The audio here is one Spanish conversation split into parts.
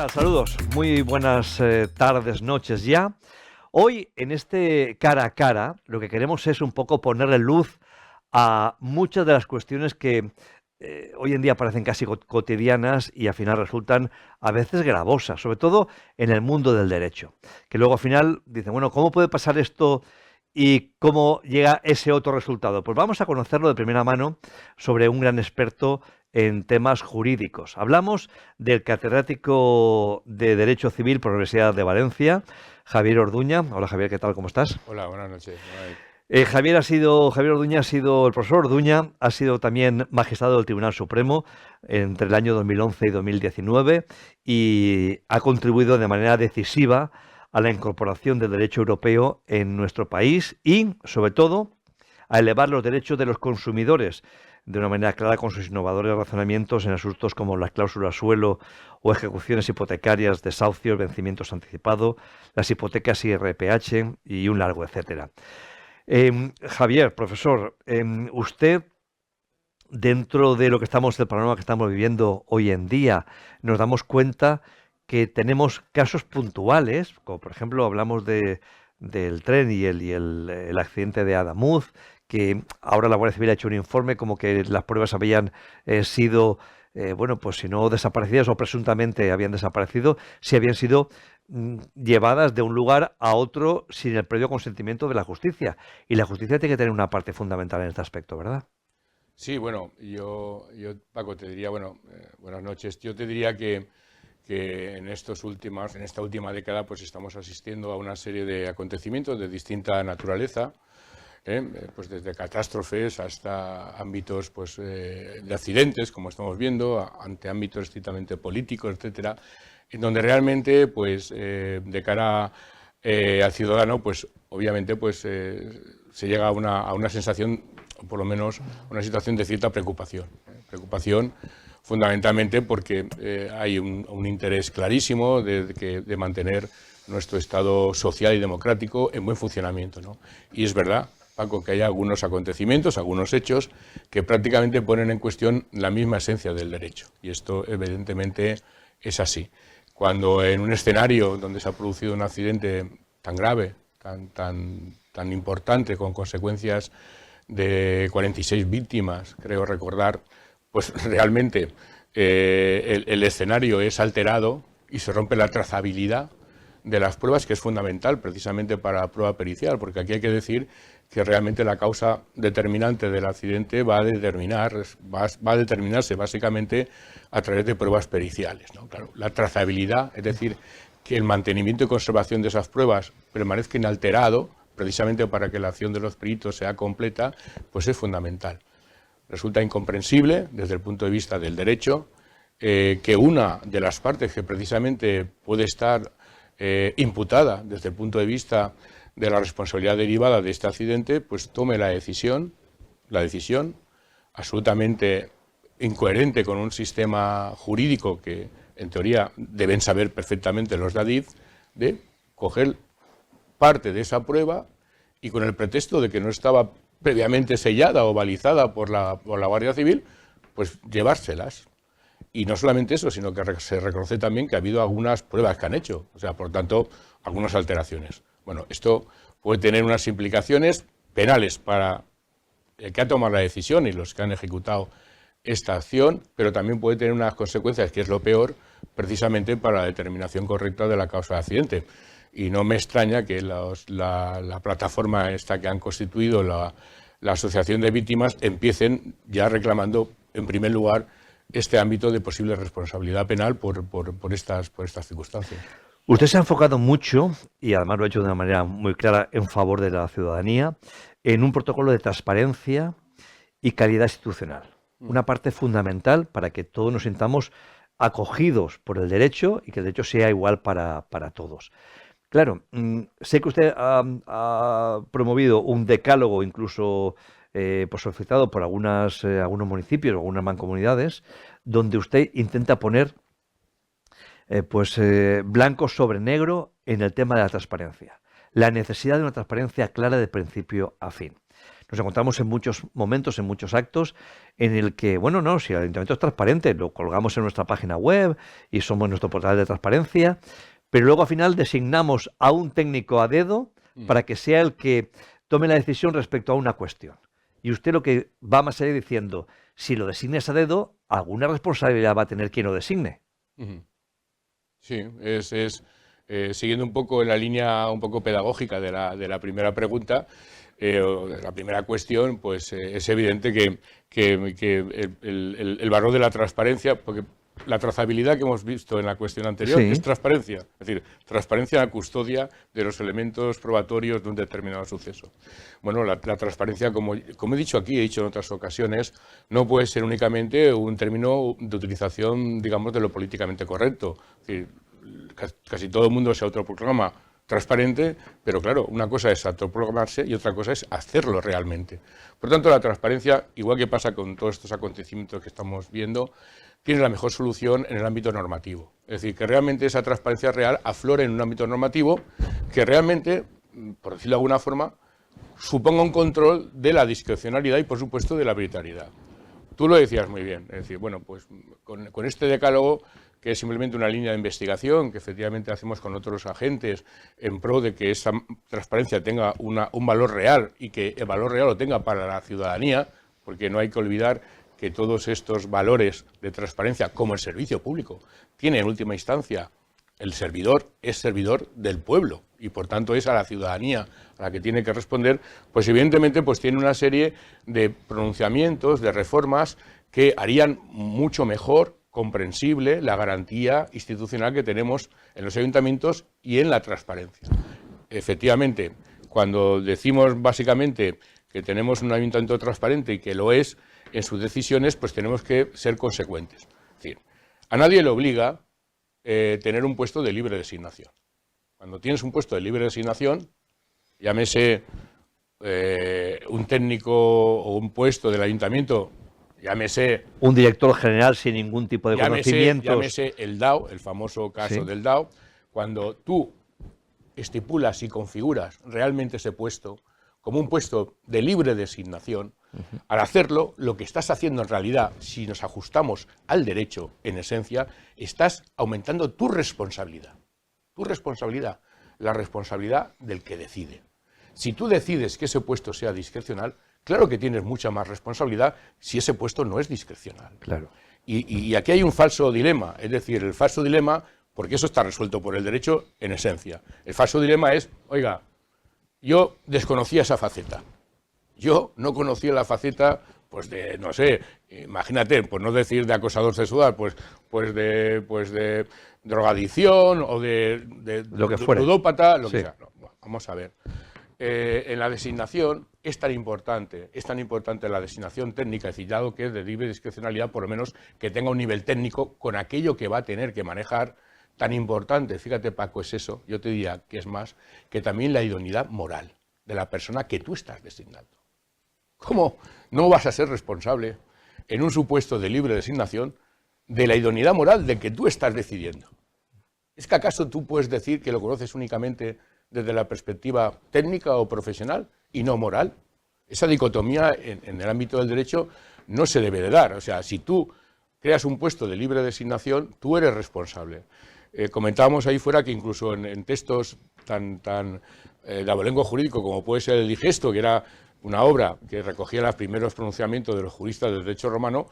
tal? Saludos, muy buenas tardes, noches ya. Hoy en este cara a cara lo que queremos es un poco ponerle luz a muchas de las cuestiones que hoy en día parecen casi cotidianas y al final resultan a veces gravosas, sobre todo en el mundo del derecho. Que luego al final dicen, bueno, ¿cómo puede pasar esto y cómo llega ese otro resultado? Pues vamos a conocerlo de primera mano sobre un gran experto en temas jurídicos. Hablamos del catedrático de Derecho Civil por la Universidad de Valencia, Javier Orduña. Hola Javier, ¿qué tal? ¿Cómo estás? Hola, buenas noches. Javier Orduña ha sido, el profesor Orduña ha sido también magistrado del Tribunal Supremo entre el año 2011 y 2019 y ha contribuido de manera decisiva a la incorporación del derecho europeo en nuestro país y, sobre todo, a elevar los derechos de los consumidores de una manera clara con sus innovadores razonamientos en asuntos como las cláusulas suelo o ejecuciones hipotecarias, desahucios, vencimientos anticipados, las hipotecas IRPH y un largo etcétera. Javier, profesor, usted, dentro de lo que estamos, del panorama que estamos viviendo hoy en día, nos damos cuenta que tenemos casos puntuales, como por ejemplo hablamos del tren y el accidente de Adamuz, que ahora la Guardia Civil ha hecho un informe como que las pruebas habían sido, bueno, pues si no desaparecidas o presuntamente habían desaparecido, si habían sido llevadas de un lugar a otro sin el previo consentimiento de la justicia. Y la justicia tiene que tener una parte fundamental en este aspecto, ¿verdad? Sí, bueno, Paco, te diría, buenas noches. Yo te diría que en esta última década, pues estamos asistiendo a una serie de acontecimientos de distinta naturaleza, pues desde catástrofes hasta ámbitos, pues, de accidentes, como estamos viendo, ante ámbitos estrictamente políticos, etcétera, en donde realmente, pues, de cara al ciudadano, pues, obviamente, pues, se llega a una sensación, o por lo menos una situación de cierta preocupación. Preocupación fundamentalmente porque hay un interés clarísimo de mantener nuestro Estado social y democrático en buen funcionamiento, ¿no? Y es verdad, Paco, que hay algunos acontecimientos, algunos hechos que prácticamente ponen en cuestión la misma esencia del derecho. Y esto evidentemente es así. Cuando en un escenario donde se ha producido un accidente tan grave, tan importante, con consecuencias de 46 víctimas, creo recordar, pues realmente el escenario es alterado y se rompe la trazabilidad de las pruebas, que es fundamental precisamente para la prueba pericial, porque aquí hay que decir que realmente la causa determinante del accidente va a determinarse básicamente a través de pruebas periciales, ¿no? Claro, la trazabilidad, es decir, que el mantenimiento y conservación de esas pruebas permanezca inalterado, precisamente para que la acción de los peritos sea completa, pues es fundamental. Resulta incomprensible, desde el punto de vista del derecho, que una de las partes que precisamente puede estar imputada desde el punto de vista de la responsabilidad derivada de este accidente, pues tome la decisión absolutamente incoherente con un sistema jurídico que en teoría deben saber perfectamente los de ADIZ, de coger parte de esa prueba y con el pretexto de que no estaba previamente sellada o balizada por la Guardia Civil, pues llevárselas. Y no solamente eso, sino que se reconoce también que ha habido algunas pruebas que han hecho, o sea, por tanto, algunas alteraciones. Bueno, esto puede tener unas implicaciones penales para el que ha tomado la decisión y los que han ejecutado esta acción, pero también puede tener unas consecuencias, que es lo peor, precisamente para la determinación correcta de la causa de accidente. Y no me extraña que la plataforma esta que han constituido, la Asociación de Víctimas, empiecen ya reclamando, en primer lugar, este ámbito de posible responsabilidad penal por estas circunstancias. Usted se ha enfocado mucho, y además lo ha hecho de una manera muy clara, en favor de la ciudadanía, en un protocolo de transparencia y calidad institucional. Una parte fundamental para que todos nos sintamos acogidos por el derecho y que el derecho sea igual para todos. Claro, sé que usted ha promovido un decálogo incluso pues solicitado por algunos municipios o algunas mancomunidades, donde usted intenta poner blanco sobre negro en el tema de la transparencia. La necesidad de una transparencia clara de principio a fin. nos encontramos en muchos momentos, en muchos actos, en el que, bueno, no, si el ayuntamiento es transparente, lo colgamos en nuestra página web y somos nuestro portal de transparencia, pero luego al final designamos a un técnico a dedo para que sea el que tome la decisión respecto a una cuestión. Y usted lo que va más allá diciendo, si lo designes a dedo, alguna responsabilidad va a tener quien lo designe. Sí, siguiendo un poco en la línea un poco pedagógica de la primera pregunta, o de la primera cuestión, pues es evidente que el valor de la transparencia, porque la trazabilidad que hemos visto en la cuestión anterior es transparencia, es decir, transparencia en la custodia de los elementos probatorios de un determinado suceso. Bueno, la transparencia, como he dicho aquí, he dicho en otras ocasiones, no puede ser únicamente un término de utilización, digamos, de lo políticamente correcto. Es decir, casi todo el mundo se autoproclama transparente, pero claro, una cosa es autoproclamarse y otra cosa es hacerlo realmente. Por tanto, la transparencia, igual que pasa con todos estos acontecimientos que estamos viendo, tiene la mejor solución en el ámbito normativo. Es decir, que realmente esa transparencia real aflore en un ámbito normativo que realmente, por decirlo de alguna forma, suponga un control de la discrecionalidad y, por supuesto, de la arbitrariedad. Tú lo decías muy bien, es decir, bueno, pues con este decálogo, que es simplemente una línea de investigación que efectivamente hacemos con otros agentes en pro de que esa transparencia tenga un valor real y que el valor real lo tenga para la ciudadanía, porque no hay que olvidar que todos estos valores de transparencia, como el servicio público, tiene en última instancia el servidor, es servidor del pueblo y por tanto es a la ciudadanía a la que tiene que responder, pues evidentemente pues tiene una serie de pronunciamientos, de reformas que harían mucho mejor comprensible la garantía institucional que tenemos en los ayuntamientos y en la transparencia. Efectivamente, cuando decimos básicamente que tenemos un ayuntamiento transparente y que lo es en sus decisiones, pues tenemos que ser consecuentes. Es decir, a nadie le obliga tener un puesto de libre designación. Cuando tienes un puesto de libre designación, llámese un técnico o un puesto del ayuntamiento, llámese un director general sin ningún tipo de conocimientos. Llámese el DAO, el famoso caso del DAO, cuando tú estipulas y configuras realmente ese puesto como un puesto de libre designación, al hacerlo, lo que estás haciendo en realidad, si nos ajustamos al derecho en esencia, estás aumentando tu responsabilidad. Tu responsabilidad, la responsabilidad del que decide. Si tú decides que ese puesto sea discrecional, claro que tienes mucha más responsabilidad si ese puesto no es discrecional. Claro. Y aquí hay un falso dilema, es decir, el falso dilema, porque eso está resuelto por el derecho en esencia. El falso dilema es, oiga, yo desconocía esa faceta. Yo no conocía la faceta, pues de, no sé, imagínate, por no decir de acosador sexual, pues de drogadicción o de lo que fuera, ludópata, lo que sea. No, bueno, vamos a ver. En la designación es tan importante la designación técnica, es decir, dado que es de libre discrecionalidad, por lo menos que tenga un nivel técnico con aquello que va a tener que manejar, tan importante, fíjate Paco, es eso, yo te diría que es más, que también la idoneidad moral de la persona que tú estás designando. ¿Cómo no vas a ser responsable en un supuesto de libre designación de la idoneidad moral de que tú estás decidiendo? ¿Es que acaso tú puedes decir que lo conoces únicamente desde la perspectiva técnica o profesional y no moral? Esa dicotomía en el ámbito del derecho no se debe de dar. O sea, si tú creas un puesto de libre designación, tú eres responsable. Comentábamos ahí fuera que incluso en textos tan de abolengo jurídico como puede ser el Digesto, que era una obra que recogía los primeros pronunciamientos de los juristas del derecho romano,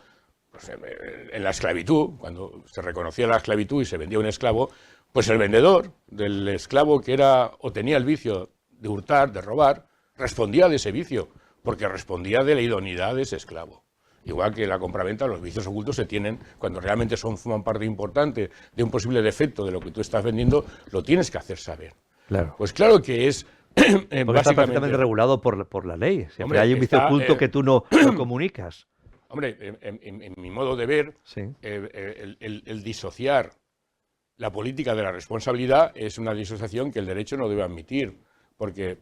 pues en la esclavitud, cuando se reconocía la esclavitud y se vendía un esclavo, pues el vendedor del esclavo que era o tenía el vicio de hurtar, de robar, respondía de ese vicio, porque respondía de la idoneidad de ese esclavo. Igual que la compraventa, los vicios ocultos se tienen, cuando realmente forman parte importante de un posible defecto de lo que tú estás vendiendo, lo tienes que hacer saber. Claro. Pues claro que es porque está perfectamente regulado por la ley. Siempre hombre, hay un vicio oculto que tú no comunicas. Hombre, en mi modo de ver, sí. El disociar la política de la responsabilidad es una disociación que el derecho no debe admitir, porque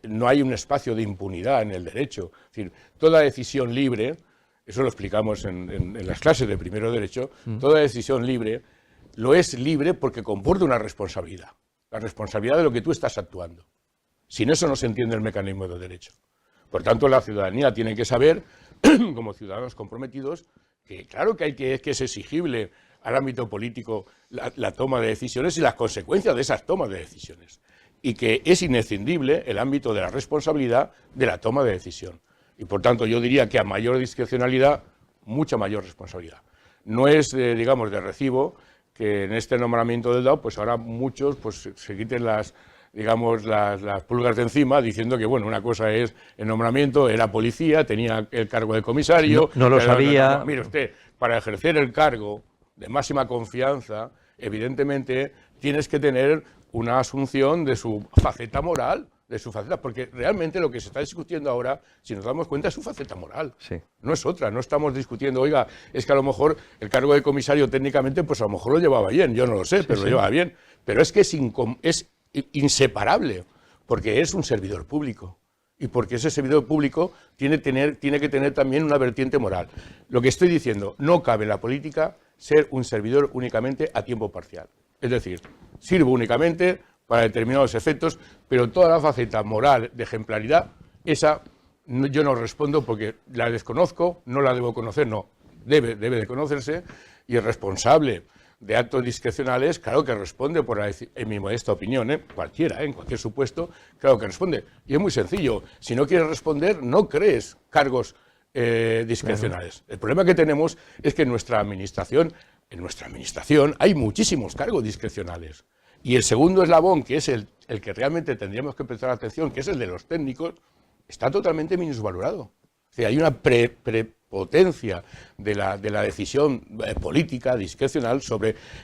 no hay un espacio de impunidad en el derecho. Es decir, toda decisión libre, eso lo explicamos en las clases de primero derecho, toda decisión libre lo es libre porque comporta una responsabilidad, la responsabilidad de lo que tú estás actuando. Sin eso no se entiende el mecanismo del derecho. Por tanto, la ciudadanía tiene que saber, como ciudadanos comprometidos, que claro que es exigible al ámbito político la toma de decisiones y las consecuencias de esas tomas de decisiones. Y que es inescindible el ámbito de la responsabilidad de la toma de decisión. Y por tanto, yo diría que a mayor discrecionalidad, mucha mayor responsabilidad. No es, digamos, de recibo que en este nombramiento del DAO, pues ahora muchos pues, se quiten las pulgas de encima, diciendo que, bueno, una cosa es el nombramiento, era policía, tenía el cargo de comisario. No lo sabía. No. Mire usted, para ejercer el cargo de máxima confianza, evidentemente tienes que tener una asunción de su faceta moral, porque realmente lo que se está discutiendo ahora, si nos damos cuenta, es su faceta moral. Sí. No es otra, no estamos discutiendo, oiga, es que a lo mejor el cargo de comisario técnicamente, pues a lo mejor lo llevaba bien, yo no lo sé, pero lo llevaba bien. Pero es que es inseparable, porque es un servidor público. Y porque ese servidor público tiene que tener también una vertiente moral. Lo que estoy diciendo, no cabe en la política ser un servidor únicamente a tiempo parcial. Es decir, sirvo únicamente para determinados efectos, pero toda la faceta moral de ejemplaridad, esa yo no respondo porque la desconozco, no la debo conocer, no, debe de conocerse, y el responsable de actos discrecionales, claro que responde, en mi modesta opinión, cualquiera, en cualquier supuesto, claro que responde. Y es muy sencillo, si no quieres responder, no crees cargos discrecionales. Claro. El problema que tenemos es que en nuestra administración hay muchísimos cargos discrecionales. Y el segundo eslabón, que es el que realmente tendríamos que prestar atención, que es el de los técnicos, está totalmente minusvalorado. O sea, hay una prepotencia de la decisión política, discrecional,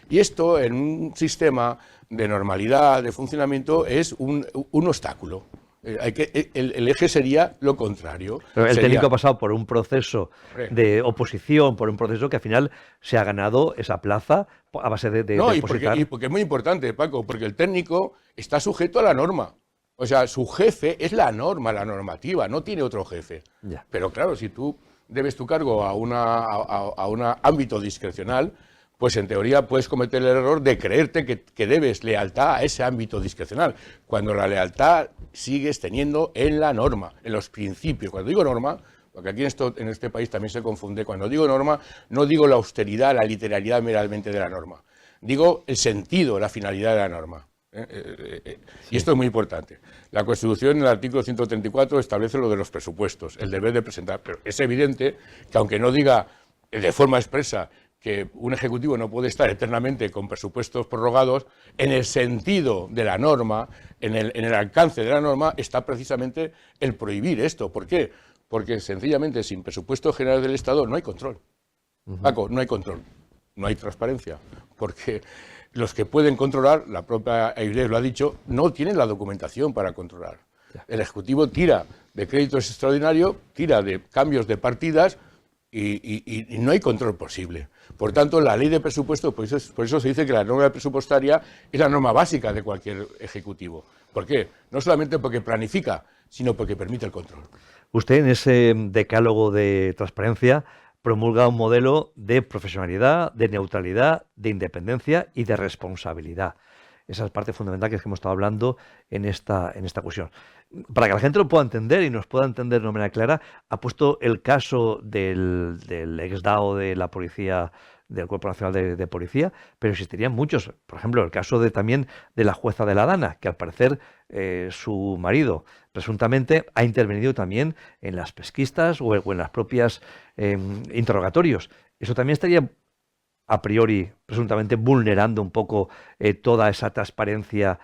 y esto en un sistema de normalidad, de funcionamiento, es un obstáculo. El eje sería lo contrario. Pero el técnico ha pasado por un proceso de oposición, por un proceso que al final se ha ganado esa plaza a base de opositar. Y porque es muy importante, Paco, porque el técnico está sujeto a la norma. O sea, su jefe es la norma, la normativa, no tiene otro jefe. Ya. Pero claro, si tú debes tu cargo a un ámbito discrecional, pues en teoría puedes cometer el error de creerte que debes lealtad a ese ámbito discrecional, cuando la lealtad sigues teniendo en la norma, en los principios. Cuando digo norma, porque aquí en este país también se confunde, cuando digo norma, no digo la austeridad, la literalidad meramente de la norma, digo el sentido, la finalidad de la norma. Y esto es muy importante. La Constitución, en el artículo 134, establece lo de los presupuestos, el deber de presentar, pero es evidente que aunque no diga de forma expresa que un ejecutivo no puede estar eternamente con presupuestos prorrogados, en el sentido de la norma, en el alcance de la norma, está precisamente el prohibir esto. ¿Por qué? Porque sencillamente sin presupuestos generales del Estado no hay control. Paco, no hay control, no hay transparencia, porque los que pueden controlar, la propia Eiré lo ha dicho, no tienen la documentación para controlar. El Ejecutivo tira de créditos extraordinarios, tira de cambios de partidas y no hay control posible. Por tanto, la ley de presupuesto, por eso se dice que la norma presupuestaria es la norma básica de cualquier ejecutivo. ¿Por qué? No solamente porque planifica, sino porque permite el control. Usted en ese decálogo de transparencia promulga un modelo de profesionalidad, de neutralidad, de independencia y de responsabilidad. Esa es parte fundamental que hemos estado hablando en esta cuestión. Para que la gente lo pueda entender y nos pueda entender de una manera clara, ha puesto el caso del ex-DAO de la policía, del Cuerpo Nacional de Policía, pero existirían muchos. Por ejemplo, el caso también de la jueza de la Dana, que al parecer su marido presuntamente ha intervenido también en las pesquisas o en las propias interrogatorios. Eso también estaría a priori, presuntamente vulnerando un poco toda esa transparencia,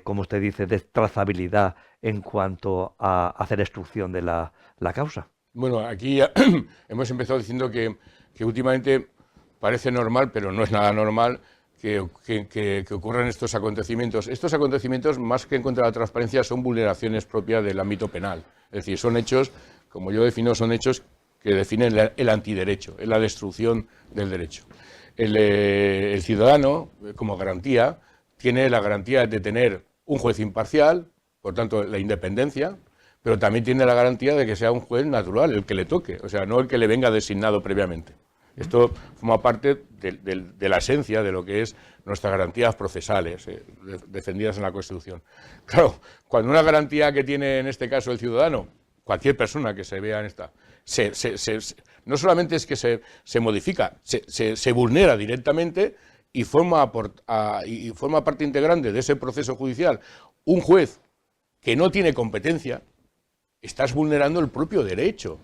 como usted dice, de trazabilidad en cuanto a hacer instrucción de la causa. Bueno, aquí ya hemos empezado diciendo que últimamente parece normal, pero no es nada normal, que ocurran estos acontecimientos. Estos acontecimientos, más que en contra de la transparencia, son vulneraciones propias del ámbito penal. Es decir, son hechos, como yo defino, son hechos que definen el antiderecho, es la destrucción del derecho. El ciudadano, como garantía, tiene la garantía de tener un juez imparcial, por tanto, la independencia, pero también tiene la garantía de que sea un juez natural, el que le toque, o sea, no el que le venga designado previamente. Esto forma parte de la esencia de lo que es nuestras garantías procesales, defendidas en la Constitución. Claro, cuando una garantía que tiene en este caso el ciudadano, cualquier persona que se vea en esta, no solamente es que se modifica, se vulnera directamente y forma parte integrante de ese proceso judicial un juez que no tiene competencia. Estás vulnerando el propio derecho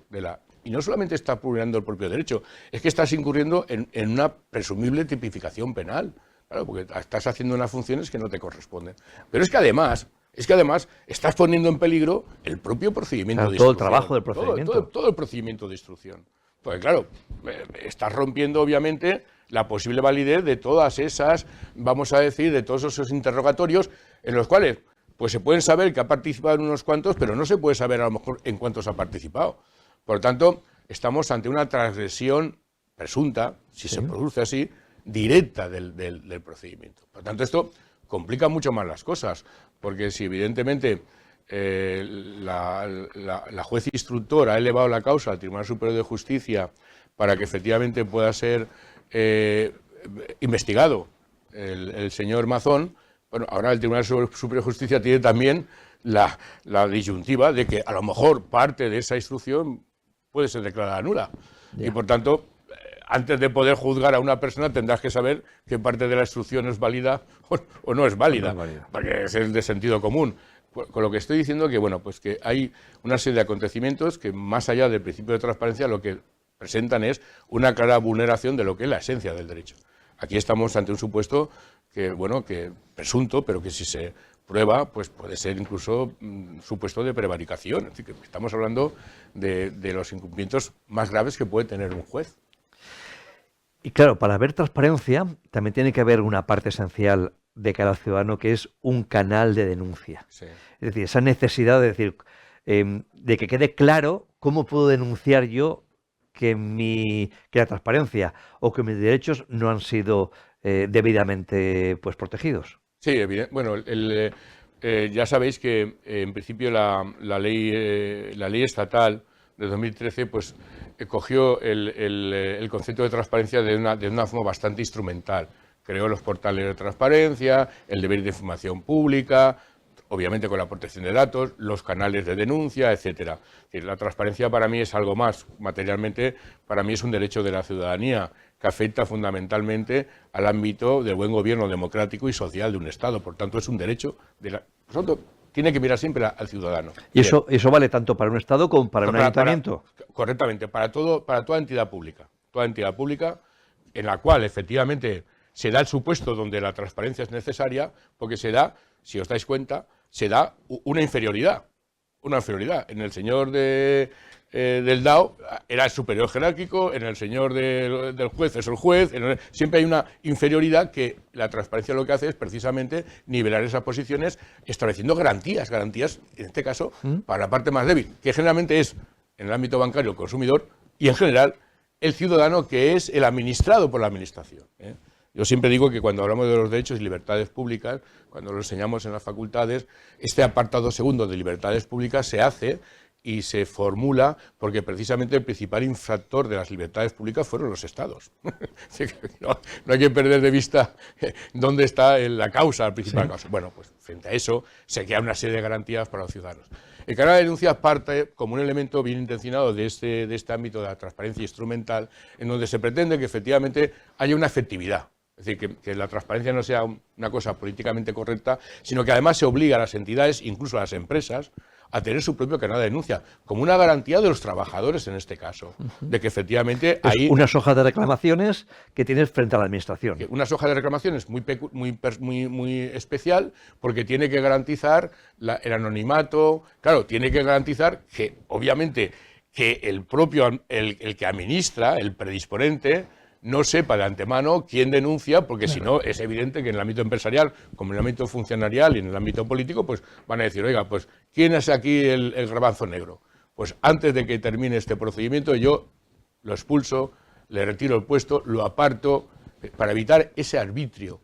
y no solamente estás vulnerando el propio derecho, es que estás incurriendo en una presumible tipificación penal, claro, porque estás haciendo unas funciones que no te corresponden. Pero es que además estás poniendo en peligro el propio procedimiento de instrucción. Todo el trabajo del procedimiento. Todo el procedimiento de instrucción. Porque claro, estás rompiendo obviamente la posible validez de todas esas, vamos a decir, de todos esos interrogatorios en los cuales pues se pueden saber que ha participado en unos cuantos, pero no se puede saber a lo mejor en cuántos ha participado. Por lo tanto, estamos ante una transgresión presunta, si se produce así, directa del procedimiento. Por lo tanto, esto complica mucho más las cosas, porque si evidentemente la juez instructora ha elevado la causa al Tribunal Superior de Justicia para que efectivamente pueda ser investigado el señor Mazón, bueno, ahora el Tribunal Superior de Justicia tiene también la disyuntiva de que a lo mejor parte de esa instrucción puede ser declarada nula. Y por tanto, antes de poder juzgar a una persona tendrás que saber qué parte de la instrucción es válida o no es válida, porque es el de sentido común. Con lo que estoy diciendo que, bueno, pues que hay una serie de acontecimientos que, más allá del principio de transparencia, lo que presentan es una clara vulneración de lo que es la esencia del derecho. Aquí estamos ante un supuesto que, bueno, que presunto, pero que si se prueba, pues puede ser incluso supuesto de prevaricación. Así que estamos hablando de los incumplimientos más graves que puede tener un juez. Y claro, para haber transparencia también tiene que haber una parte esencial de cara al ciudadano, que es un canal de denuncia. Sí. Es decir, esa necesidad de decir, de que quede claro cómo puedo denunciar yo que la transparencia o que mis derechos no han sido debidamente pues protegidos. Sí, evidente. Bueno, ya sabéis que en principio la ley estatal de 2013 pues cogió el concepto de transparencia de una forma bastante instrumental. Creó los portales de transparencia, el deber de información pública, obviamente con la protección de datos, los canales de denuncia, etcétera. La transparencia para mí es algo más. Materialmente, para mí es un derecho de la ciudadanía que afecta fundamentalmente al ámbito del buen gobierno democrático y social de un Estado. Por tanto, es un derecho por tanto, tiene que mirar siempre al ciudadano. ¿Y eso vale tanto para un Estado como para un ayuntamiento? Correctamente, para toda entidad pública. Toda entidad pública en la cual efectivamente se da el supuesto donde la transparencia es necesaria, porque se da, si os dais cuenta, se da una inferioridad. Una inferioridad. En el señor del DAO era el superior jerárquico, en el señor del juez es el juez, siempre hay una inferioridad que la transparencia lo que hace es precisamente nivelar esas posiciones estableciendo garantías, en este caso, para la parte más débil, que generalmente es en el ámbito bancario el consumidor y en general el ciudadano, que es el administrado por la administración. Yo siempre digo que cuando hablamos de los derechos y libertades públicas, cuando lo enseñamos en las facultades, este apartado segundo de libertades públicas se hace y se formula porque precisamente el principal infractor de las libertades públicas fueron los Estados. No hay que perder de vista dónde está la causa, la principal causa. Bueno, pues frente a eso se crea una serie de garantías para los ciudadanos. El canal de denuncia parte como un elemento bien intencionado de este ámbito de la transparencia instrumental, en donde se pretende que efectivamente haya una efectividad. Es decir, que la transparencia no sea una cosa políticamente correcta, sino que además se obliga a las entidades, incluso a las empresas, a tener su propio canal de denuncia, como una garantía de los trabajadores en este caso, de que efectivamente hay unas hojas de reclamaciones que tienes frente a la administración. Unas hojas de reclamaciones muy especial, porque tiene que garantizar el anonimato, claro, tiene que garantizar que, obviamente, que el propio, el que administra, el predisponente, no sepa de antemano quién denuncia, porque si no es evidente que en el ámbito empresarial, como en el ámbito funcionarial y en el ámbito político, pues van a decir, oiga, pues ¿quién es aquí el garbanzo negro? Pues antes de que termine este procedimiento yo lo expulso, le retiro el puesto, lo aparto, para evitar ese arbitrio,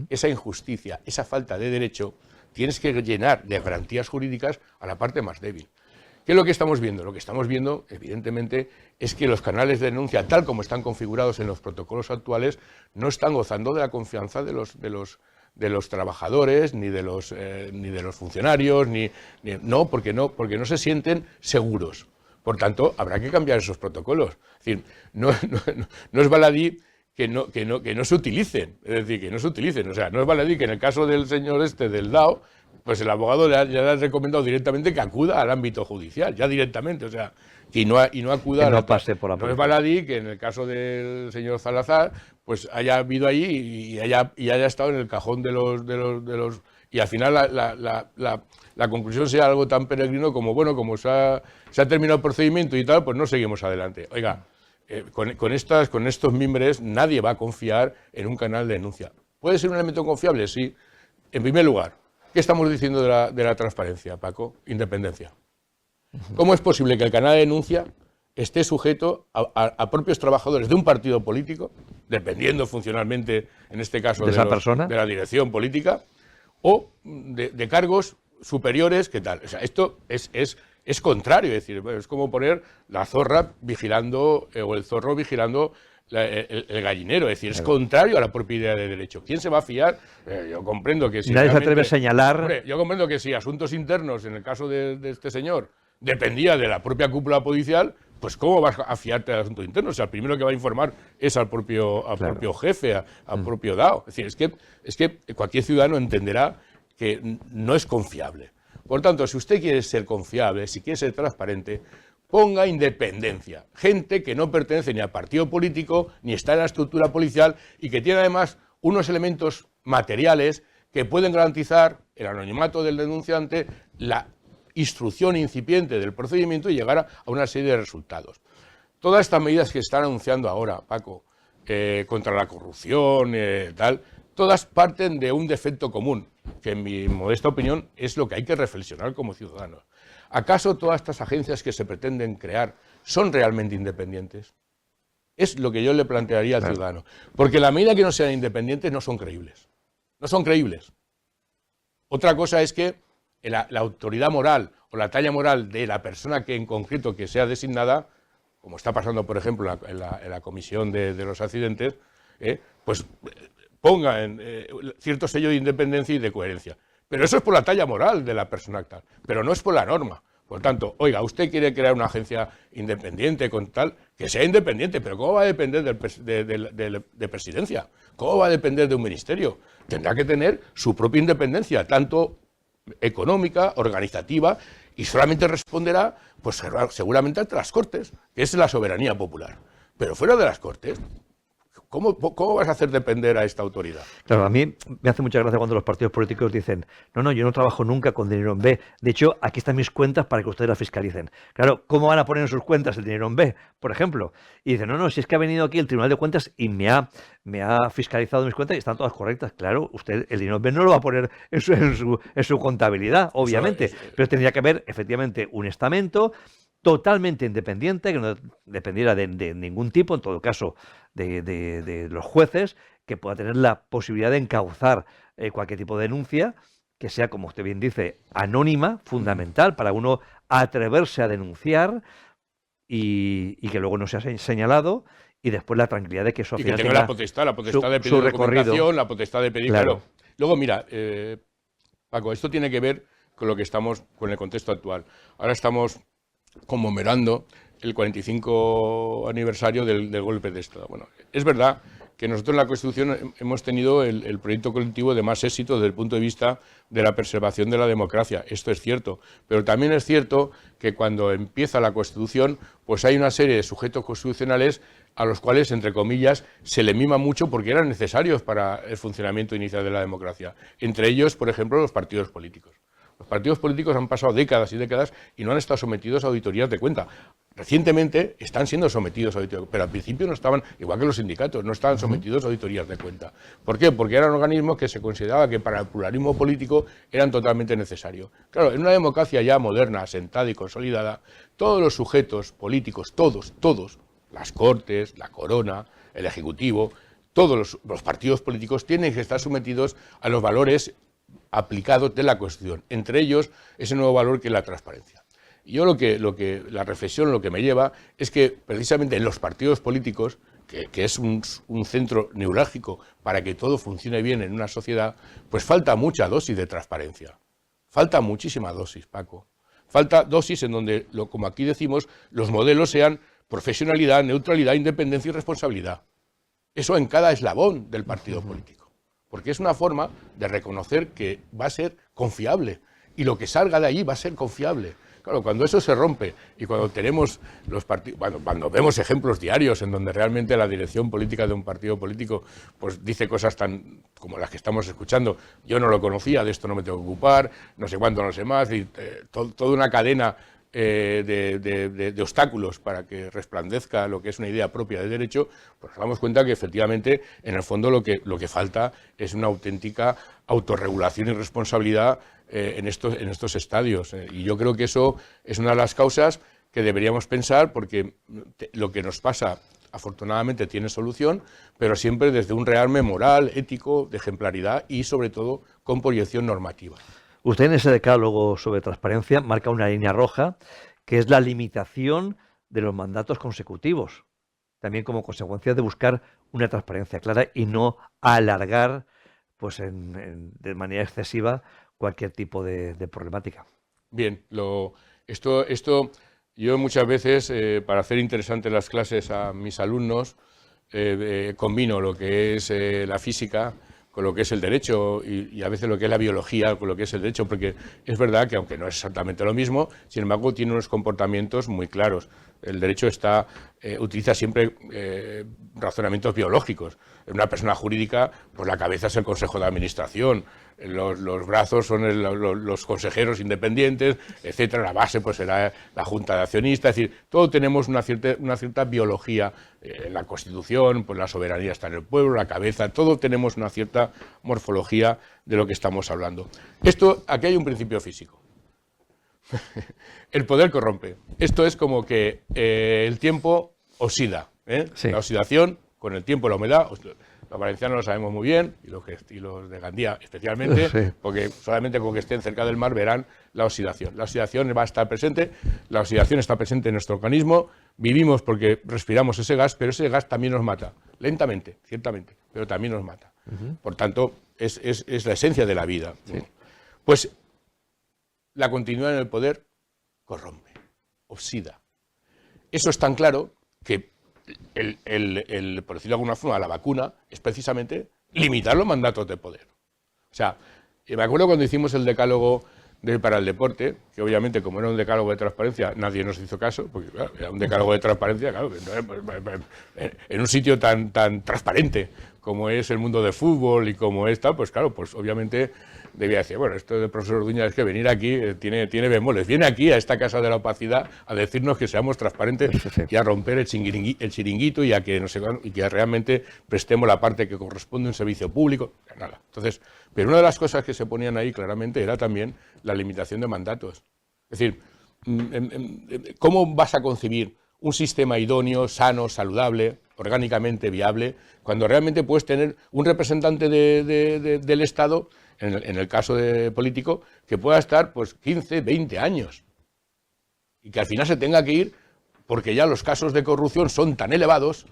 esa injusticia, esa falta de derecho. Tienes que llenar de garantías jurídicas a la parte más débil. ¿Qué es lo que estamos viendo? Lo que estamos viendo, evidentemente, es que los canales de denuncia, tal como están configurados en los protocolos actuales, no están gozando de la confianza de de los trabajadores, ni de los funcionarios, no, porque no se sienten seguros. Por tanto, habrá que cambiar esos protocolos. Es decir, no es baladí que no se utilicen. Es decir, que no se utilicen. O sea, no es baladí que en el caso del señor del DAO, pues el abogado ya le ha recomendado directamente que acuda al ámbito judicial, ya directamente. O sea, y no acuda que no pase por la no es baladí que en el caso del señor Salazar, pues haya habido ahí y haya estado en el cajón de los y al final la conclusión sea algo tan peregrino como, bueno, como se ha terminado el procedimiento y tal, pues no seguimos adelante. Oiga, con estos mimbres nadie va a confiar en un canal de denuncia. ¿Puede ser un elemento confiable? Sí. En primer lugar, ¿qué estamos diciendo de la transparencia, Paco? Independencia. ¿Cómo es posible que el canal de denuncia esté sujeto a propios trabajadores de un partido político, dependiendo funcionalmente, en este caso, de esa persona, de la dirección política, o de cargos superiores? ¿Qué tal? O sea, esto es contrario, es decir, es como poner la zorra vigilando, o el zorro vigilando el gallinero, es decir, es contrario a la propia idea de derecho. ¿Quién se va a fiar? Yo comprendo que si nadie se atreve a señalar. Hombre, yo comprendo que si asuntos internos, en el caso de este señor, dependía de la propia cúpula policial, pues ¿cómo vas a fiarte del asunto interno? O sea, el primero que va a informar es al propio jefe, al propio DAO. Es decir, es que cualquier ciudadano entenderá que no es confiable. Por tanto, si usted quiere ser confiable, si quiere ser transparente, ponga independencia. Gente que no pertenece ni al partido político, ni está en la estructura policial y que tiene además unos elementos materiales que pueden garantizar el anonimato del denunciante, la instrucción incipiente del procedimiento y llegar a una serie de resultados. Todas estas medidas que están anunciando ahora, Paco, contra la corrupción, todas parten de un defecto común, que en mi modesta opinión es lo que hay que reflexionar como ciudadanos. ¿Acaso todas estas agencias que se pretenden crear son realmente independientes? Es lo que yo le plantearía al ciudadano. Porque la medida que no sean independientes no son creíbles. No son creíbles. Otra cosa es que la autoridad moral o la talla moral de la persona que en concreto que sea designada, como está pasando, por ejemplo, en la comisión de los accidentes, pues ponga cierto sello de independencia y de coherencia. Pero eso es por la talla moral de la persona actual, pero no es por la norma. Por tanto, oiga, usted quiere crear una agencia independiente con tal, que sea independiente, pero ¿cómo va a depender de presidencia? ¿Cómo va a depender de un ministerio? Tendrá que tener su propia independencia, tanto económica, organizativa, y solamente responderá, pues seguramente ante las Cortes, que es la soberanía popular. Pero fuera de las Cortes, ¿cómo vas a hacer depender a esta autoridad? Claro, a mí me hace mucha gracia cuando los partidos políticos dicen, no, yo no trabajo nunca con dinero en B. De hecho, aquí están mis cuentas para que ustedes las fiscalicen. Claro, ¿cómo van a poner en sus cuentas el dinero en B, por ejemplo? Y dicen, no, si es que ha venido aquí el Tribunal de Cuentas y me ha fiscalizado mis cuentas y están todas correctas. Claro, usted el dinero en B no lo va a poner en su contabilidad, obviamente. Pero tendría que haber, efectivamente, un estamento totalmente independiente, que no dependiera de ningún tipo, en todo caso, de los jueces, que pueda tener la posibilidad de encauzar cualquier tipo de denuncia, que sea, como usted bien dice, anónima, fundamental, para uno atreverse a denunciar y que luego no sea señalado, y después la tranquilidad de que eso al final tenga la potestad de pedir documentación, la potestad de pedir... Claro. Luego, mira, Paco, esto tiene que ver con lo que estamos, con el contexto actual. Ahora estamos conmemorando el 45 aniversario del golpe de Estado. Bueno, es verdad que nosotros en la Constitución hemos tenido el proyecto colectivo de más éxito desde el punto de vista de la preservación de la democracia. Esto es cierto, pero también es cierto que cuando empieza la Constitución, pues hay una serie de sujetos constitucionales a los cuales, entre comillas, se le mima mucho porque eran necesarios para el funcionamiento inicial de la democracia. Entre ellos, por ejemplo, los partidos políticos. Los partidos políticos han pasado décadas y décadas y no han estado sometidos a auditorías de cuenta. Recientemente están siendo sometidos a auditorías, pero al principio no estaban, igual que los sindicatos, no estaban sometidos a auditorías de cuenta. ¿Por qué? Porque eran organismos que se consideraba que para el pluralismo político eran totalmente necesarios. Claro, en una democracia ya moderna, asentada y consolidada, todos los sujetos políticos, todos, las Cortes, la Corona, el Ejecutivo, todos los partidos políticos tienen que estar sometidos a los valores aplicados de la Constitución, entre ellos ese nuevo valor que es la transparencia. Y yo la reflexión, lo que me lleva es que precisamente en los partidos políticos que es un centro neurálgico para que todo funcione bien en una sociedad, pues falta mucha dosis de transparencia. Falta muchísima dosis, Paco. Falta dosis en donde, como aquí decimos, los modelos sean profesionalidad, neutralidad, independencia y responsabilidad. Eso en cada eslabón del partido político. Porque es una forma de reconocer que va a ser confiable y lo que salga de allí va a ser confiable. Claro, cuando eso se rompe y cuando tenemos los partidos, cuando vemos ejemplos diarios en donde realmente la dirección política de un partido político pues dice cosas tan como las que estamos escuchando, yo no lo conocía, de esto no me tengo que ocupar, no sé cuánto, no sé más, y toda una cadena de obstáculos para que resplandezca lo que es una idea propia de derecho, pues nos damos cuenta que efectivamente en el fondo lo que falta es una auténtica autorregulación y responsabilidad en estos estadios. Y yo creo que eso es una de las causas que deberíamos pensar, porque lo que nos pasa afortunadamente tiene solución, pero siempre desde un rearme moral, ético, de ejemplaridad y sobre todo con proyección normativa. Usted en ese decálogo sobre transparencia marca una línea roja, que es la limitación de los mandatos consecutivos, también como consecuencia de buscar una transparencia clara y no alargar pues de manera excesiva cualquier tipo de problemática. Bien, esto yo muchas veces, para hacer interesantes las clases a mis alumnos, combino lo que es la física con lo que es el derecho y a veces lo que es la biología con lo que es el derecho, porque es verdad que aunque no es exactamente lo mismo, sin embargo tiene unos comportamientos muy claros. El derecho utiliza siempre razonamientos biológicos. En una persona jurídica, pues la cabeza es el consejo de administración, los brazos son los consejeros independientes, etcétera. La base pues será la junta de accionistas. Es decir, todos tenemos una cierta biología. En la Constitución, pues la soberanía está en el pueblo, la cabeza, todos tenemos una cierta morfología de lo que estamos hablando. Aquí hay un principio físico. El poder corrompe. Esto es como que el tiempo oxida. Sí. La oxidación, con el tiempo, la humedad. Los valencianos lo sabemos muy bien, y los de Gandía especialmente, sí. Porque solamente con que estén cerca del mar verán la oxidación. La oxidación va a estar presente, la oxidación está presente en nuestro organismo, vivimos porque respiramos ese gas, pero ese gas también nos mata, lentamente, ciertamente, pero también nos mata. Por tanto, es la esencia de la vida. Sí. Pues la continuidad en el poder corrompe, oxida. Eso es tan claro que por decirlo de alguna forma, la vacuna es precisamente limitar los mandatos de poder. O sea, me acuerdo cuando hicimos el decálogo para el deporte, que obviamente como era un decálogo de transparencia, nadie nos hizo caso, porque claro, era un decálogo de transparencia, claro, en un sitio tan transparente como es el mundo del fútbol y como está, pues claro, pues obviamente debía decir, bueno, esto del profesor Orduña es que venir aquí tiene bemoles, viene aquí a esta casa de la opacidad a decirnos que seamos transparentes y a romper el chiringuito y a que realmente prestemos la parte que corresponde a un servicio público, nada. Entonces, pero una de las cosas que se ponían ahí claramente era también la limitación de mandatos. Es decir, ¿cómo vas a concebir un sistema idóneo, sano, saludable, orgánicamente viable, cuando realmente puedes tener un representante del Estado, en el caso de político, que pueda estar pues 15, 20 años y que al final se tenga que ir porque ya los casos de corrupción son tan elevados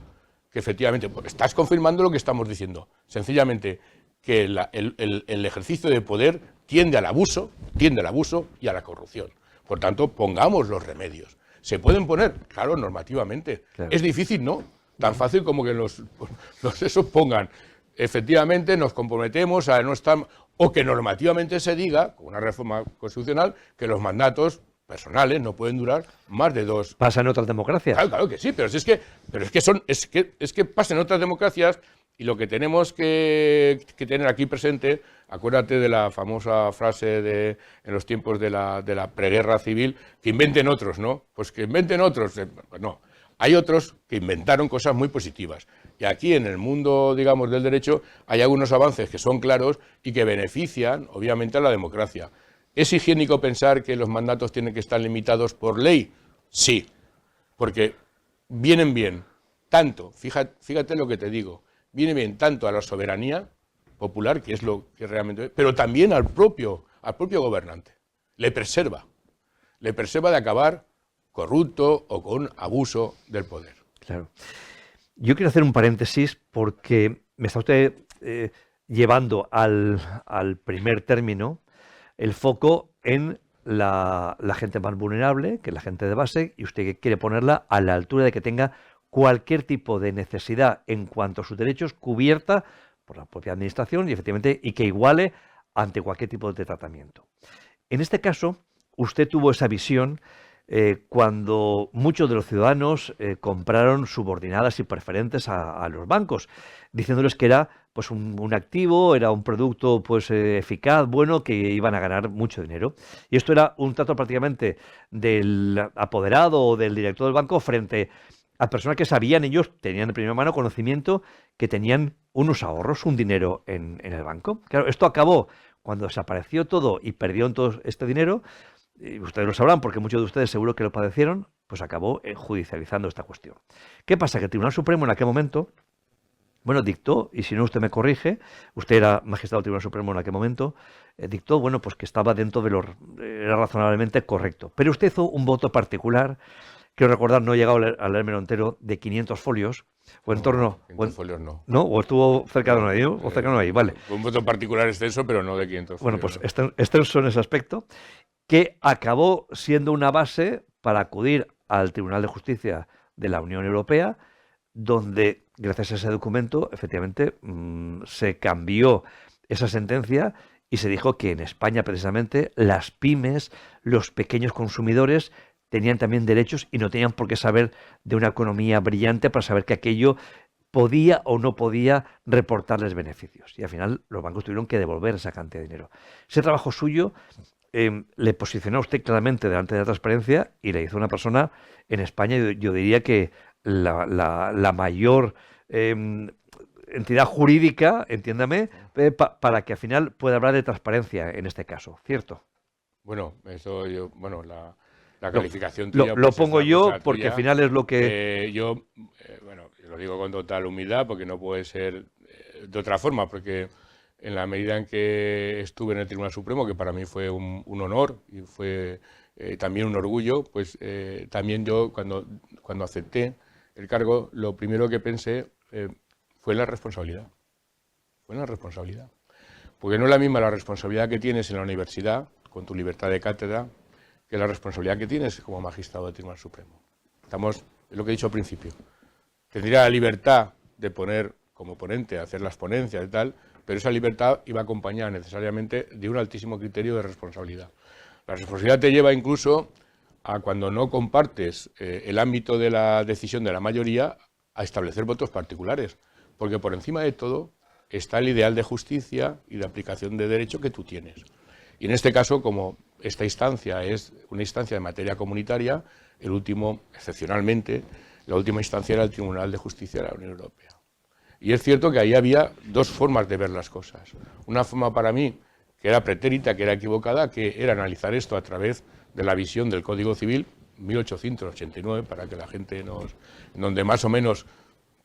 que efectivamente pues, estás confirmando lo que estamos diciendo, sencillamente que el ejercicio de poder tiende al abuso y a la corrupción. Por tanto, pongamos los remedios. ¿Se pueden poner? Claro, normativamente. Claro. Es difícil, ¿no? Tan fácil como que los esos pongan. Efectivamente, nos comprometemos a no estar... O que normativamente se diga, con una reforma constitucional, que los mandatos personales no pueden durar más de 2. Pasa en otras democracias. Claro que sí, pero es que pasa en otras democracias y lo que tenemos que tener aquí presente, acuérdate de la famosa frase en los tiempos de la preguerra civil, que inventen otros, ¿no? Pues que inventen otros. Pues no. Hay otros que inventaron cosas muy positivas. Y aquí en el mundo, digamos, del derecho hay algunos avances que son claros y que benefician, obviamente, a la democracia. ¿Es higiénico pensar que los mandatos tienen que estar limitados por ley? Sí, porque vienen bien tanto, fíjate lo que te digo, viene bien tanto a la soberanía popular, que es lo que realmente es, pero también al propio gobernante. Le preserva de acabar corrupto o con abuso del poder. Claro. Yo quiero hacer un paréntesis porque me está usted llevando al primer término el foco en la gente más vulnerable, que es la gente de base, y usted quiere ponerla a la altura de que tenga cualquier tipo de necesidad en cuanto a sus derechos cubierta por la propia administración y efectivamente y que iguale ante cualquier tipo de tratamiento. En este caso, usted tuvo esa visión cuando muchos de los ciudadanos compraron subordinadas y preferentes a los bancos, diciéndoles que era pues un activo, era un producto pues eficaz, bueno, que iban a ganar mucho dinero. Y esto era un trato prácticamente del apoderado o del director del banco frente a personas que sabían, ellos tenían de primera mano conocimiento que tenían unos ahorros, un dinero en el banco. Claro, esto acabó cuando desapareció todo y perdieron todo este dinero, y ustedes lo sabrán porque muchos de ustedes seguro que lo padecieron, pues acabó judicializando esta cuestión. ¿Qué pasa? Que el Tribunal Supremo en aquel momento, bueno, dictó, y si no usted me corrige, usted era magistrado del Tribunal Supremo en aquel momento, dictó, bueno, pues que estaba dentro de lo era razonablemente correcto. Pero usted hizo un voto particular, quiero recordar, no he llegado a leérmelo entero, de 500 folios, o en torno... 500 folios no. ¿No? ¿O estuvo cercano ahí? ¿O cercano ahí? Vale. Fue un voto particular extenso, pero no de 500 Bueno, folios. pues ¿no? extenso en ese aspecto, que acabó siendo una base para acudir al Tribunal de Justicia de la Unión Europea, donde, gracias a ese documento, efectivamente, se cambió esa sentencia y se dijo que en España, precisamente, las pymes, los pequeños consumidores, tenían también derechos y no tenían por qué saber de una economía brillante para saber que aquello podía o no podía reportarles beneficios. Y al final los bancos tuvieron que devolver esa cantidad de dinero. Ese trabajo suyo le posicionó a usted claramente delante de la transparencia y le hizo una persona en España, yo diría que la mayor entidad jurídica, entiéndame, para que al final pueda hablar de transparencia en este caso, ¿cierto? Bueno, eso yo, bueno, la calificación Lo tuya pues, pongo es una yo cosa porque tuya. al final es lo que... Bueno, lo digo con total humildad porque no puede ser de otra forma, porque en la medida en que estuve en el Tribunal Supremo, que para mí fue un honor y fue también un orgullo, pues también yo cuando acepté el cargo, lo primero que pensé fue en la responsabilidad. Fue en la responsabilidad. Porque no es la misma la responsabilidad que tienes en la universidad, con tu libertad de cátedra, que la responsabilidad que tienes como magistrado del Tribunal Supremo. Es lo que he dicho al principio. Tendría la libertad de poner como ponente, hacer las ponencias y tal, pero esa libertad iba acompañada necesariamente de un altísimo criterio de responsabilidad. La responsabilidad te lleva incluso a, cuando no compartes el ámbito de la decisión de la mayoría, a establecer votos particulares, porque por encima de todo está el ideal de justicia y de aplicación de derecho que tú tienes. Y en este caso, como esta instancia es una instancia de materia comunitaria, el último, excepcionalmente, la última instancia era el Tribunal de Justicia de la Unión Europea. Y es cierto que ahí había dos formas de ver las cosas. Una forma para mí, que era pretérita, que era equivocada, que era analizar esto a través de la visión del Código Civil, 1889, para que la gente donde más o menos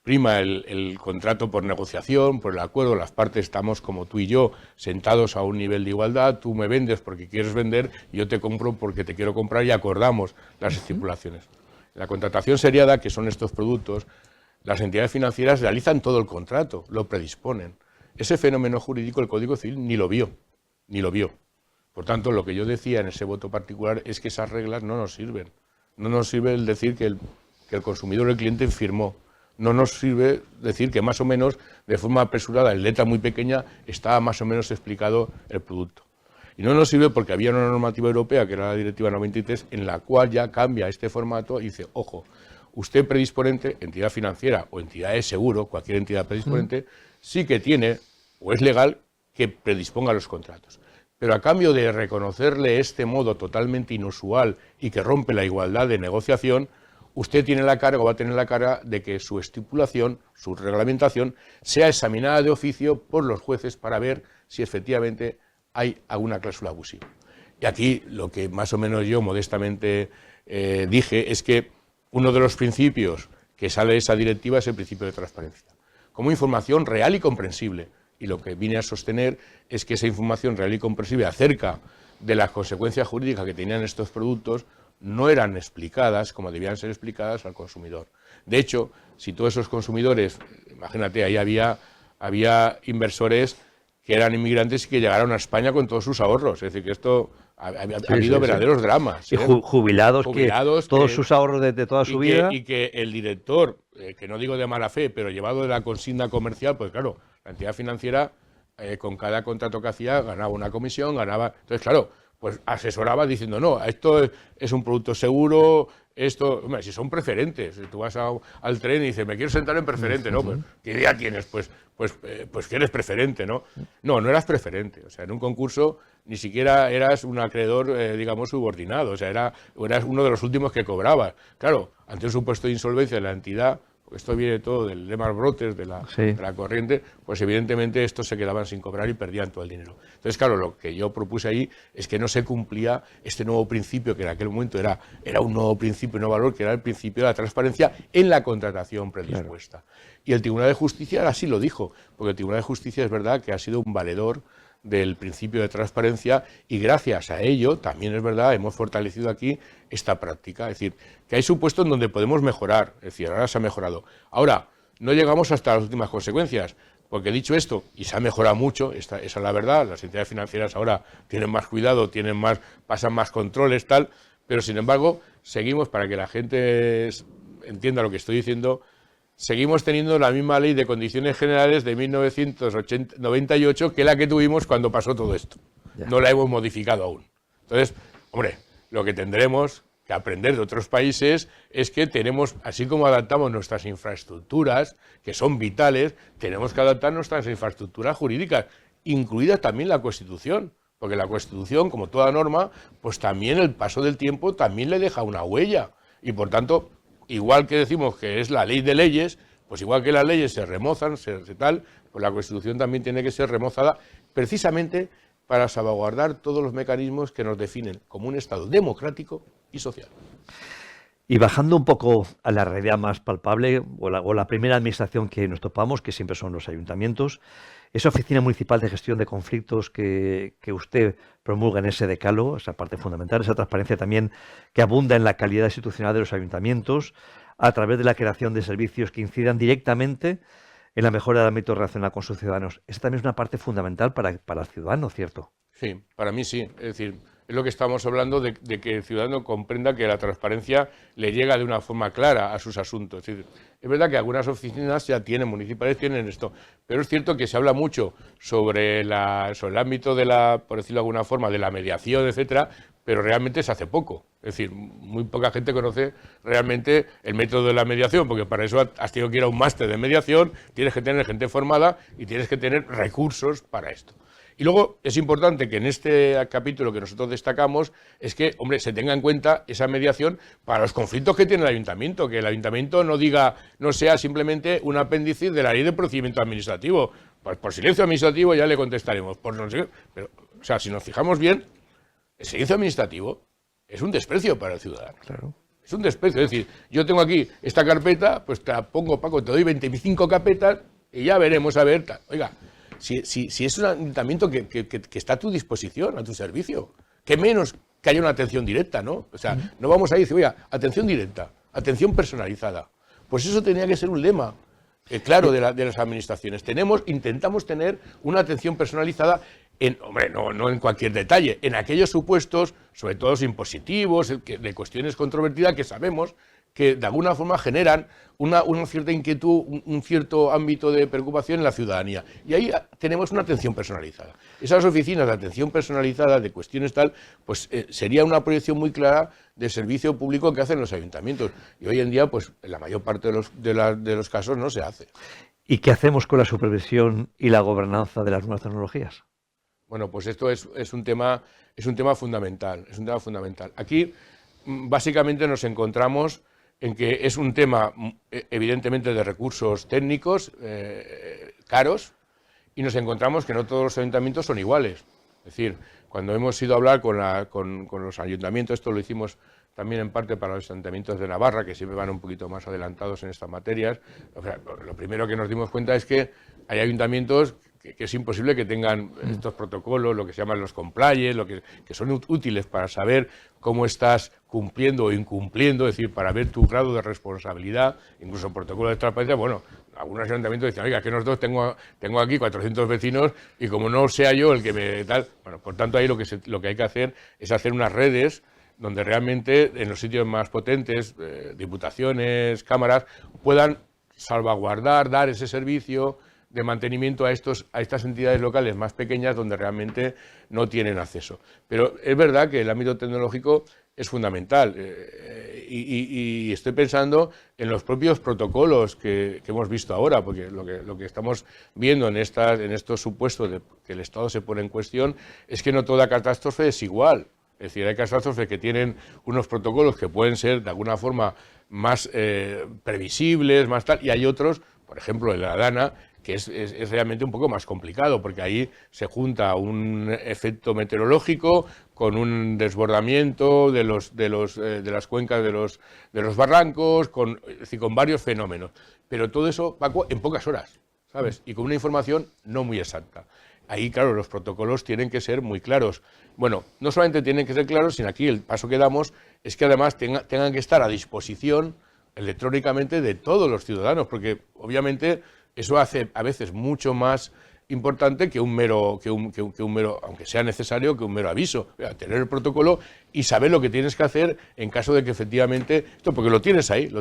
prima el contrato por negociación, por el acuerdo, las partes estamos como tú y yo, sentados a un nivel de igualdad, tú me vendes porque quieres vender y yo te compro porque te quiero comprar y acordamos las estipulaciones. En la contratación seriada, que son estos productos, las entidades financieras realizan todo el contrato, lo predisponen. Ese fenómeno jurídico el Código Civil ni lo vio. Por tanto, lo que yo decía en ese voto particular es que esas reglas no nos sirven. No nos sirve el decir que el consumidor o el cliente firmó. No nos sirve decir que más o menos, de forma apresurada, en letra muy pequeña, estaba más o menos explicado el producto. Y no nos sirve porque había una normativa europea, que era la Directiva 93, en la cual ya cambia este formato y dice, ojo, usted predisponente, entidad financiera o entidad de seguro, cualquier entidad predisponente, sí que tiene, o es legal, que predisponga los contratos. Pero a cambio de reconocerle este modo totalmente inusual y que rompe la igualdad de negociación, usted tiene la carga o va a tener la carga de que su estipulación, su reglamentación, sea examinada de oficio por los jueces para ver si efectivamente hay alguna cláusula abusiva. Y aquí lo que más o menos yo modestamente dije es que uno de los principios que sale de esa directiva es el principio de transparencia, como información real y comprensible. Y lo que vine a sostener es que esa información real y comprensible acerca de las consecuencias jurídicas que tenían estos productos no eran explicadas como debían ser explicadas al consumidor. De hecho, si todos esos consumidores, imagínate, ahí había inversores que eran inmigrantes y que llegaron a España con todos sus ahorros. Es decir, que esto ha habido verdaderos dramas. Y jubilados que todos sus ahorros de toda su vida. Y que el director, que no digo de mala fe, pero llevado de la consigna comercial, pues claro, la entidad financiera con cada contrato que hacía ganaba una comisión, ganaba. Entonces, claro, pues asesoraba diciendo, no, esto es un producto seguro, esto, hombre, si son preferentes, si tú vas al tren y dices, me quiero sentar en preferente, ¿no? Pues, ¿qué idea tienes? Pues que eres preferente, ¿no? No, no eras preferente, o sea, en un concurso ni siquiera eras un acreedor, digamos, subordinado, o sea, eras uno de los últimos que cobrabas. Claro, ante un supuesto de insolvencia de la entidad, porque esto viene todo del Lehman Brothers, de la corriente, pues evidentemente estos se quedaban sin cobrar y perdían todo el dinero. Entonces, claro, lo que yo propuse ahí es que no se cumplía este nuevo principio, que en aquel momento era un nuevo principio, un nuevo valor, que era el principio de la transparencia en la contratación predispuesta. Claro. Y el Tribunal de Justicia así lo dijo, porque el Tribunal de Justicia es verdad que ha sido un valedor del principio de transparencia y gracias a ello, también es verdad, hemos fortalecido aquí esta práctica. Es decir, que hay supuestos en donde podemos mejorar, es decir, ahora se ha mejorado. Ahora, no llegamos hasta las últimas consecuencias, porque dicho esto, y se ha mejorado mucho, esa es la verdad, las entidades financieras ahora tienen más cuidado, pasan más controles, tal, pero sin embargo, seguimos, para que la gente entienda lo que estoy diciendo, seguimos teniendo la misma ley de condiciones generales de 1998 que la que tuvimos cuando pasó todo esto. Ya. No la hemos modificado aún. Entonces, hombre, lo que tendremos que aprender de otros países es que tenemos, así como adaptamos nuestras infraestructuras, que son vitales, tenemos que adaptar nuestras infraestructuras jurídicas, incluida también la Constitución. Porque la Constitución, como toda norma, pues también el paso del tiempo también le deja una huella. Y por tanto, igual que decimos que es la ley de leyes, pues igual que las leyes se remozan, pues la Constitución también tiene que ser remozada precisamente para salvaguardar todos los mecanismos que nos definen como un Estado democrático y social. Y bajando un poco a la realidad más palpable, o la primera administración que nos topamos, que siempre son los ayuntamientos, esa oficina municipal de gestión de conflictos que usted promulga en ese decálogo, esa parte fundamental, esa transparencia también que abunda en la calidad institucional de los ayuntamientos, a través de la creación de servicios que incidan directamente en la mejora del ámbito relacional con sus ciudadanos. Esa también es una parte fundamental para el ciudadano, ¿cierto? Sí, para mí sí. Es decir, es lo que estamos hablando de que el ciudadano comprenda que la transparencia le llega de una forma clara a sus asuntos. Es decir, es verdad que algunas oficinas ya municipales tienen esto, pero es cierto que se habla mucho sobre el ámbito de por decirlo de alguna forma, de la mediación, etcétera, pero realmente se hace poco. Es decir, muy poca gente conoce realmente el método de la mediación, porque para eso has tenido que ir a un máster de mediación, tienes que tener gente formada y tienes que tener recursos para esto. Y luego es importante que en este capítulo que nosotros destacamos es que, hombre, se tenga en cuenta esa mediación para los conflictos que tiene el ayuntamiento, que el ayuntamiento no sea simplemente un apéndice de la ley de procedimiento administrativo. Pues por silencio administrativo ya le contestaremos, por no sé, pero, o sea, si nos fijamos bien, el silencio administrativo es un desprecio para el ciudadano. Claro. Es un desprecio. Es decir, yo tengo aquí esta carpeta, pues te la pongo, Paco, te doy 25 carpetas y ya veremos, a ver. Oiga, si es un ayuntamiento que está a tu disposición, a tu servicio, qué menos que haya una atención directa, ¿no? O sea, no vamos a decir, oiga, atención directa, atención personalizada. Pues eso tenía que ser un lema, claro, de las administraciones. Intentamos tener una atención personalizada hombre, no en cualquier detalle, en aquellos supuestos, sobre todo impositivos, de cuestiones controvertidas que sabemos que de alguna forma generan una cierta inquietud, un cierto ámbito de preocupación en la ciudadanía. Y ahí tenemos una atención personalizada. Esas oficinas de atención personalizada, de cuestiones tal, pues sería una proyección muy clara del servicio público que hacen los ayuntamientos. Y hoy en día, pues en la mayor parte de los casos no se hace. ¿Y qué hacemos con la supervisión y la gobernanza de las nuevas tecnologías? Bueno, pues esto es un tema fundamental, es un tema fundamental. Aquí, básicamente, nos encontramos en que es un tema, evidentemente, de recursos técnicos caros, y nos encontramos que no todos los ayuntamientos son iguales. Es decir, cuando hemos ido a hablar con los ayuntamientos, esto lo hicimos también en parte para los ayuntamientos de Navarra, que siempre van un poquito más adelantados en estas materias, o sea, lo primero que nos dimos cuenta es que hay ayuntamientos que es imposible que tengan estos protocolos, lo que se llaman los compliance, que son útiles para saber cómo estás cumpliendo o incumpliendo, es decir, para ver tu grado de responsabilidad, incluso protocolos de transparencia. Bueno, algunos ayuntamientos dicen, oiga, que nosotros tengo aquí 400 vecinos y como no sea yo el que me tal... Bueno, por tanto, ahí lo que hay que hacer es hacer unas redes donde realmente en los sitios más potentes, diputaciones, cámaras, puedan salvaguardar, dar ese servicio de mantenimiento a estas entidades locales más pequeñas donde realmente no tienen acceso. Pero es verdad que el ámbito tecnológico es fundamental y estoy pensando en los propios protocolos que hemos visto ahora, porque lo que estamos viendo en estos supuestos de que el Estado se pone en cuestión es que no toda catástrofe es igual. Es decir, hay catástrofes que tienen unos protocolos que pueden ser de alguna forma más previsibles, más tal, y hay otros, por ejemplo, en la Dana, que es realmente un poco más complicado, porque ahí se junta un efecto meteorológico con un desbordamiento de las cuencas de los barrancos, es decir, con varios fenómenos. Pero todo eso, Paco, en pocas horas, ¿sabes? Y con una información no muy exacta. Ahí, claro, los protocolos tienen que ser muy claros. Bueno, no solamente tienen que ser claros, sino aquí el paso que damos es que además tengan que estar a disposición electrónicamente de todos los ciudadanos, porque obviamente eso hace a veces mucho más importante que un mero, aunque sea necesario, que un mero aviso. Tener el protocolo y saber lo que tienes que hacer en caso de que efectivamente, porque lo tienes ahí,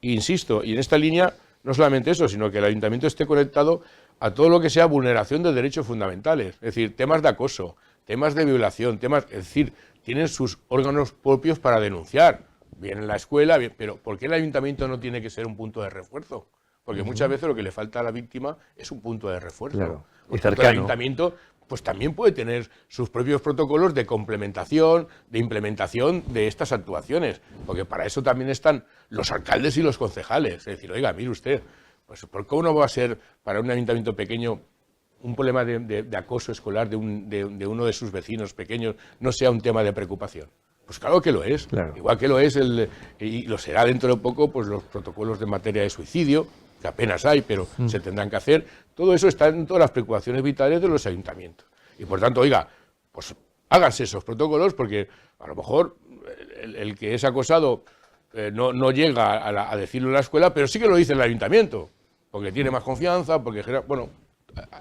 insisto, y en esta línea no solamente eso, sino que el ayuntamiento esté conectado a todo lo que sea vulneración de derechos fundamentales, es decir, temas de acoso, temas de violación, es decir, tienen sus órganos propios para denunciar, bien en la escuela, pero ¿por qué el ayuntamiento no tiene que ser un punto de refuerzo? Porque muchas veces lo que le falta a la víctima es un punto de refuerzo. Claro. Y cercano. El ayuntamiento pues también puede tener sus propios protocolos de complementación, de implementación de estas actuaciones, porque para eso también están los alcaldes y los concejales. Es decir, oiga, mire usted, pues ¿cómo no va a ser para un ayuntamiento pequeño un problema de acoso escolar de uno de sus vecinos pequeños no sea un tema de preocupación? Pues claro que lo es, claro. Igual que lo es, y lo será dentro de poco, pues los protocolos de materia de suicidio, que apenas hay, pero se tendrán que hacer. Todo eso está en todas las preocupaciones vitales de los ayuntamientos. Y por tanto, oiga, pues háganse esos protocolos, porque a lo mejor el que es acosado no llega a decirlo en la escuela, pero sí que lo dice el ayuntamiento, porque tiene más confianza, porque bueno,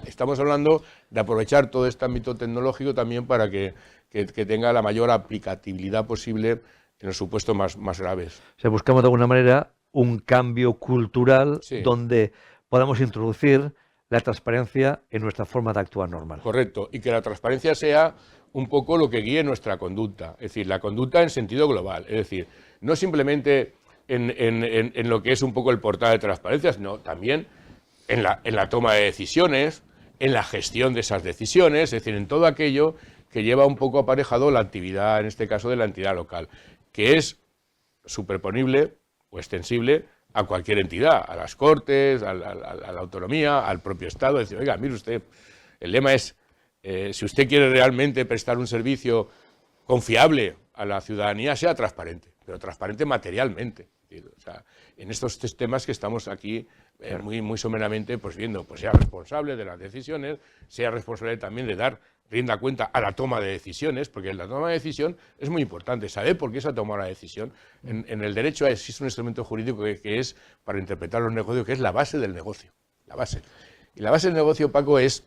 estamos hablando de aprovechar todo este ámbito tecnológico también para que tenga la mayor aplicabilidad posible en los supuestos más graves. O sea, buscamos de alguna manera un cambio cultural donde podamos introducir la transparencia en nuestra forma de actuar normal. Correcto, y que la transparencia sea un poco lo que guíe nuestra conducta, es decir, la conducta en sentido global, es decir, no simplemente en lo que es un poco el portal de transparencia, sino también en la toma de decisiones, en la gestión de esas decisiones, es decir, en todo aquello que lleva un poco aparejado la actividad, en este caso de la entidad local, que es superponible o extensible a cualquier entidad, a las Cortes, a la autonomía, al propio Estado. Es decir, oiga, mire usted, el lema es, si usted quiere realmente prestar un servicio confiable a la ciudadanía, sea transparente, pero transparente materialmente. O sea, en estos temas que estamos aquí muy someramente pues viendo, pues sea responsable de las decisiones, sea responsable también de dar rienda cuenta a la toma de decisiones, porque la toma de decisión es muy importante, saber por qué se ha tomado la decisión. En el derecho existe un instrumento jurídico que es para interpretar los negocios, que es la base del negocio, la base. Y la base del negocio, Paco, es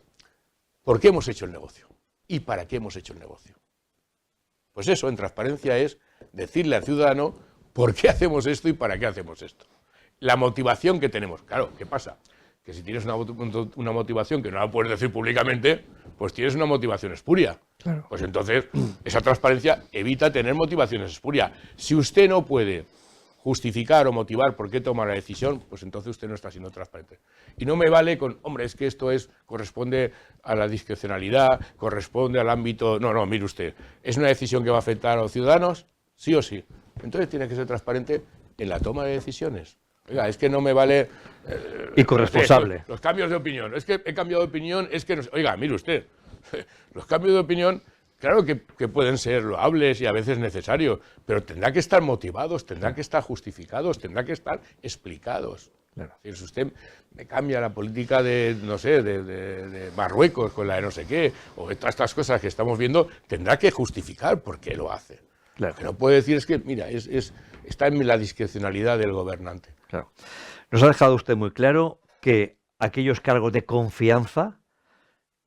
¿por qué hemos hecho el negocio? ¿Y para qué hemos hecho el negocio? Pues eso, en transparencia, es decirle al ciudadano por qué hacemos esto y para qué hacemos esto. La motivación que tenemos. Claro, ¿qué pasa? Que si tienes una motivación que no la puedes decir públicamente, pues tienes una motivación espuria. Claro. Pues entonces, esa transparencia evita tener motivaciones espurias. Si usted no puede justificar o motivar por qué toma la decisión, pues entonces usted no está siendo transparente. Y no me vale con, hombre, es que esto corresponde a la discrecionalidad, corresponde al ámbito... No, mire usted, ¿es una decisión que va a afectar a los ciudadanos? Sí o sí. Entonces tiene que ser transparente en la toma de decisiones. Oiga, es que no me vale... y corresponsable. Los cambios de opinión. Es que he cambiado de opinión, es que... Oiga, mire usted, los cambios de opinión, claro que pueden ser loables y a veces necesarios, pero tendrán que estar motivados, tendrán que estar justificados, tendrán que estar explicados. Claro. Es decir, si usted me cambia la política de, no sé, de Marruecos con la de no sé qué, o de todas estas cosas que estamos viendo, tendrá que justificar por qué lo hace. Claro. Lo que no puede decir es que, mira, está en la discrecionalidad del gobernante. Claro. Nos ha dejado usted muy claro que aquellos cargos de confianza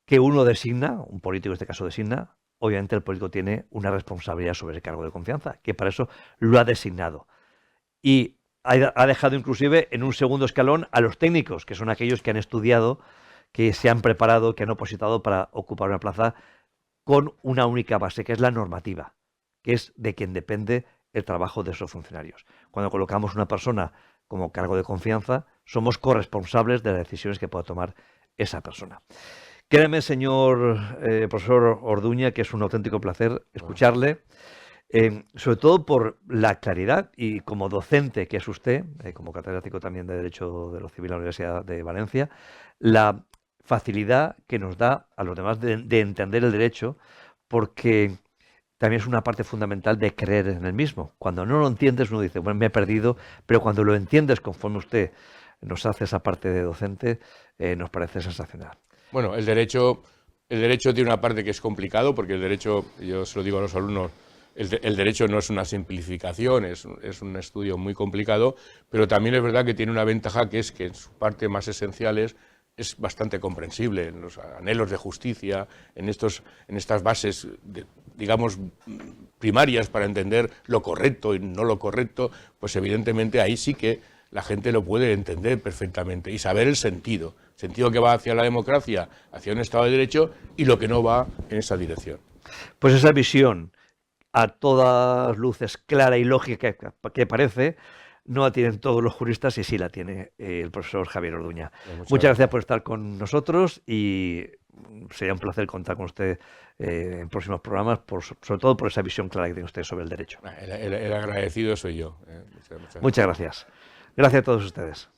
que uno designa, un político en este caso designa, obviamente el político tiene una responsabilidad sobre ese cargo de confianza, que para eso lo ha designado. Y ha dejado inclusive en un segundo escalón a los técnicos, que son aquellos que han estudiado, que se han preparado, que han opositado para ocupar una plaza con una única base, que es la normativa, que es de quien depende el trabajo de esos funcionarios. Cuando colocamos una persona como cargo de confianza, somos corresponsables de las decisiones que pueda tomar esa persona. Créeme, señor profesor Orduña, que es un auténtico placer escucharle, sobre todo por la claridad y como docente que es usted, como catedrático también de Derecho de lo Civil en la Universidad de Valencia, la facilidad que nos da a los demás de entender el derecho, porque también es una parte fundamental de creer en el mismo. Cuando no lo entiendes, uno dice, bueno, me he perdido, pero cuando lo entiendes conforme usted nos hace esa parte de docente, nos parece sensacional. Bueno, el derecho tiene una parte que es complicado, porque el derecho, yo se lo digo a los alumnos, el derecho no es una simplificación, es un estudio muy complicado, pero también es verdad que tiene una ventaja, que es que en su parte más esencial es bastante comprensible, en los anhelos de justicia, en estas bases, digamos, primarias para entender lo correcto y no lo correcto, pues evidentemente ahí sí que la gente lo puede entender perfectamente y saber el sentido que va hacia la democracia, hacia un Estado de Derecho, y lo que no va en esa dirección. Pues esa visión a todas luces clara y lógica que parece, no la tienen todos los juristas y sí la tiene el profesor Javier Orduña. Muchas gracias por estar con nosotros y sería un placer contar con usted en próximos programas, sobre todo por esa visión clara que tiene usted sobre el derecho. El agradecido soy yo. Muchas gracias. Gracias a todos ustedes.